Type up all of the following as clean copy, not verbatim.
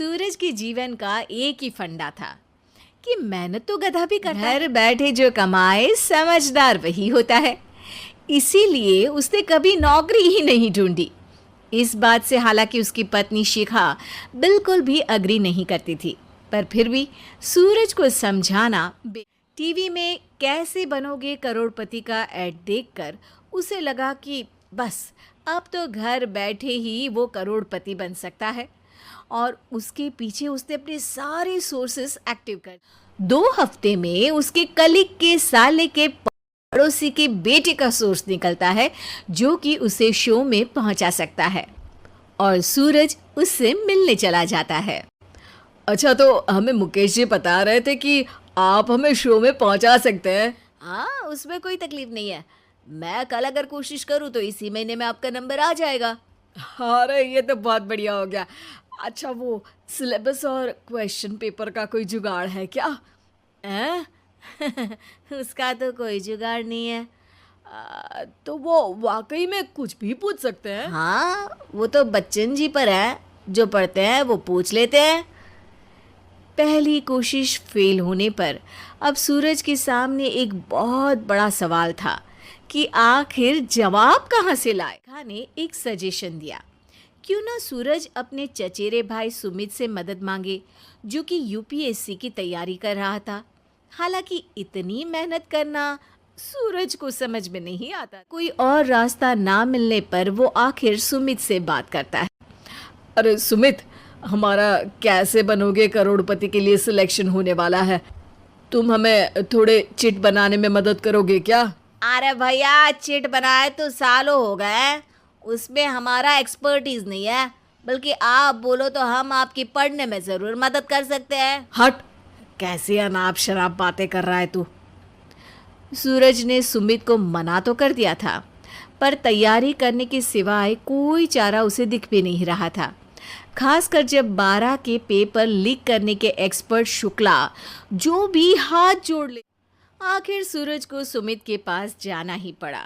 सूरज के जीवन का एक ही फंडा था कि मेहनत तो गधा भी करता है, घर बैठे जो कमाए समझदार वही होता है। इसीलिए उसने कभी नौकरी ही नहीं ढूंढी। इस बात से हालांकि उसकी पत्नी शिखा बिल्कुल भी अग्री नहीं करती थी, पर फिर भी सूरज को समझाना। टीवी में कैसे बनोगे करोड़पति का ऐड देखकर उसे लगा कि बस अब तो घर बैठे ही वो करोड़पति बन सकता है, और उसके पीछे उसने अपने सारे सोर्सेस एक्टिव कर। 2 हफ्ते में उसके कलीग के साले के पड़ोसी के बेटे का सोर्स निकलता है जो कि उसे शो में पहुंचा सकता है, और सूरज उससे मिलने चला जाता है। अच्छा, तो हमें मुकेश जी बता रहे थे कि आप हमें शो में पहुंचा सकते हैं। हाँ, उसमें कोई तकलीफ नहीं है। मैं कल अगर कोशिश करूँ तो इसी महीने में आपका नंबर आ जाएगा। अरे ये तो बहुत बढ़िया हो गया। अच्छा, वो सिलेबस और क्वेश्चन पेपर का कोई जुगाड़ है क्या? उसका तो कोई जुगाड़ नहीं है। तो वो वाकई में कुछ भी पूछ सकते हैं? हाँ, वो तो बच्चन जी पर है, जो पढ़ते हैं वो पूछ लेते हैं। पहली कोशिश फेल होने पर अब सूरज के सामने एक बहुत बड़ा सवाल था कि आखिर जवाब कहाँ से लाए। रेखा ने एक सजेशन दिया, क्यों ना सूरज अपने चचेरे भाई सुमित से मदद मांगे, जो कि यूपीएससी की तैयारी कर रहा था। हालांकि इतनी मेहनत करना सूरज को समझ में नहीं आता। कोई और रास्ता ना मिलने पर वो आखिर सुमित से बात करता है। अरे सुमित, हमारा कैसे बनोगे करोड़पति के लिए सिलेक्शन होने वाला है। तुम हमें थोड़े चिट बनाने में मदद करोगे क्या? अरे भैया, चिट बनाए तो सालों हो गए, उसमें हमारा एक्सपर्टीज नहीं है। बल्कि आप बोलो तो हम आपकी पढ़ने में ज़रूर मदद कर सकते हैं। हट, कैसी अनाप शराब बातें कर रहा है तू। सूरज ने सुमित को मना तो कर दिया था, पर तैयारी करने के सिवाय कोई चारा उसे दिख भी नहीं रहा था। खासकर जब 12 के पेपर लीक करने के एक्सपर्ट शुक्ला जो भी हाथ जोड़ ले। आखिर सूरज को सुमित के पास जाना ही पड़ा,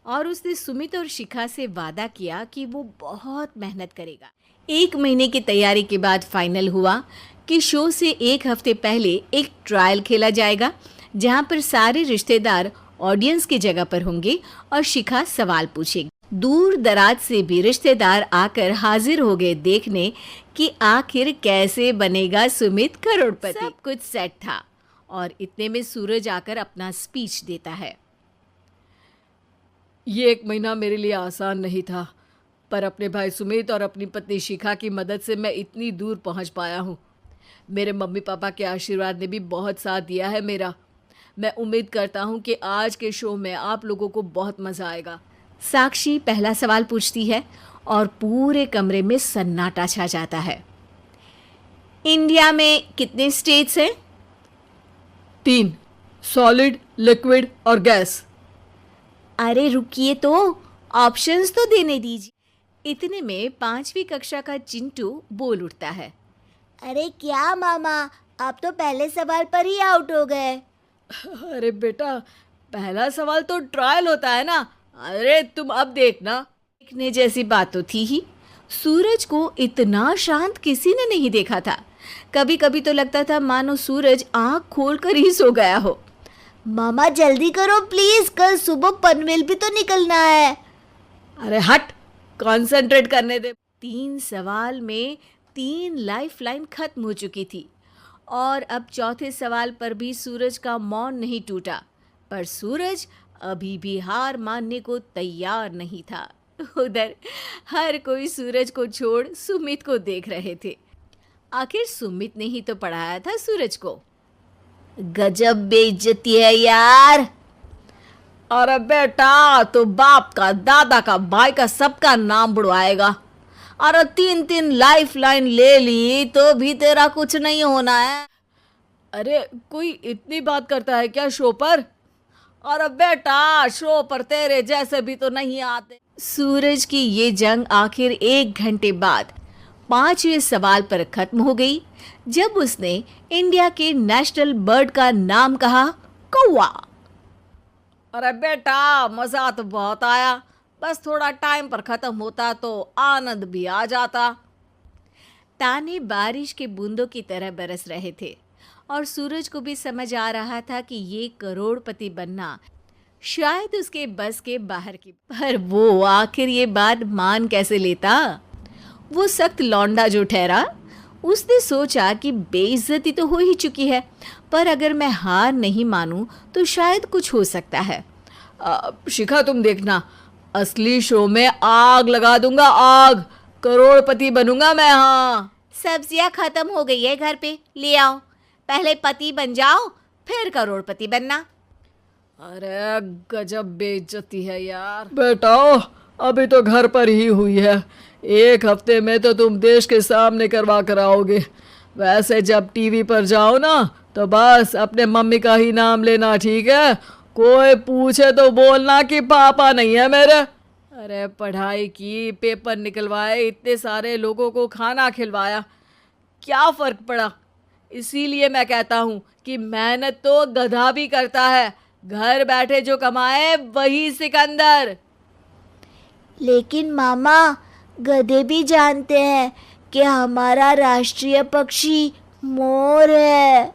और उसने सुमित और शिखा से वादा किया कि वो बहुत मेहनत करेगा। 1 महीने की तैयारी के बाद फाइनल हुआ कि शो से 1 हफ्ते पहले एक ट्रायल खेला जाएगा, जहां पर सारे रिश्तेदार ऑडियंस की जगह पर होंगे और शिखा सवाल पूछेगी। दूर दराज से भी रिश्तेदार आकर हाजिर हो गए देखने कि आखिर कैसे बनेगा सुमित करोड़पति। सब कुछ सेट था, और इतने में सूरज आकर अपना स्पीच देता है। ये 1 महीना मेरे लिए आसान नहीं था, पर अपने भाई सुमित और अपनी पत्नी शिखा की मदद से मैं इतनी दूर पहुंच पाया हूं। मेरे मम्मी पापा के आशीर्वाद ने भी बहुत साथ दिया है मेरा। मैं उम्मीद करता हूं कि आज के शो में आप लोगों को बहुत मज़ा आएगा। साक्षी पहला सवाल पूछती है और पूरे कमरे में सन्नाटा छा जाता है। इंडिया में कितने स्टेट्स हैं? 3, सॉलिड, लिक्विड और गैस। अरे रुकिए, तो ऑप्शंस तो देने दीजिए। इतने में 5वीं कक्षा का चिंटू बोल उठता है। अरे क्या मामा, आप तो पहले सवाल पर ही आउट हो गए। अरे बेटा, पहला सवाल तो ट्रायल होता है ना। अरे तुम अब देखना। देखने जैसी बात तो थी ही। सूरज को इतना शांत किसी ने नहीं देखा था। कभी कभी तो लगता था मानो सूरज आंख खोलकर ही सो गया हो। मामा जल्दी करो प्लीज, कल सुबह पनवेल भी तो निकलना है। अरे हट, कंसंट्रेट करने दे। 3 सवाल में 3 लाइफलाइन खत्म हो चुकी थी, और अब चौथे सवाल पर भी सूरज का मौन नहीं टूटा। पर सूरज अभी भी हार मानने को तैयार नहीं था। उधर हर कोई सूरज को छोड़ सुमित को देख रहे थे। आखिर सुमित ने ही तो पढ़ाया था सूरज को। गजब बेइज्जती है यार। अरे बेटा, तो बाप का, दादा का, भाई का, सबका नाम बुड़वाएगा। अरे 3 लाइफलाइन ले ली तो भी तेरा कुछ नहीं होना है। अरे कोई इतनी बात करता है क्या शो पर? अरे बेटा, शो पर तेरे जैसे भी तो नहीं आते। सूरज की ये जंग आखिर 1 घंटे बाद 5वें सवाल पर खत्म हो गई, जब उसने इंडिया के नेशनल बर्ड का नाम कहा, कौवा। अरे बेटा, मजा तो बहुत आया, बस थोड़ा टाइम पर खत्म होता तो आनंद भी आ जाता। ताने बारिश के बूंदों की तरह बरस रहे थे और सूरज को भी समझ आ रहा था कि ये करोड़पति बनना शायद उसके बस के बाहर की। पर वो आखिर ये बात मान कैसे लेता? वो सख्त लौंडा जो ठहरा, उसने सोचा कि बेइज्जती तो हो ही चुकी है, पर अगर मैं हार नहीं मानूं तो शायद कुछ हो सकता है। शिखा, तुम देखना, असली शो में आग लगा दूंगा, आग, करोड़पति बनूंगा मैं। हाँ, सब्जियां खत्म हो गई है घर पे, ले आओ, पहले पति बन जाओ फिर करोड़पति बनना। अरे गजब बेइज्जती है यार। बेटा, अभी तो घर पर ही हुई है, 1 हफ्ते में तो तुम देश के सामने करवा कर आओगे। वैसे जब टीवी पर जाओ ना तो बस अपने मम्मी का ही नाम लेना, ठीक है? कोई पूछे तो बोलना कि पापा नहीं है मेरे। अरे पढ़ाई की, पेपर निकलवाए, इतने सारे लोगों को खाना खिलवाया, क्या फ़र्क पड़ा? इसीलिए मैं कहता हूँ कि मेहनत तो गधा भी करता है, घर बैठे जो कमाए वही सिकंदर। लेकिन मामा, गधे भी जानते हैं कि हमारा राष्ट्रीय पक्षी मोर है।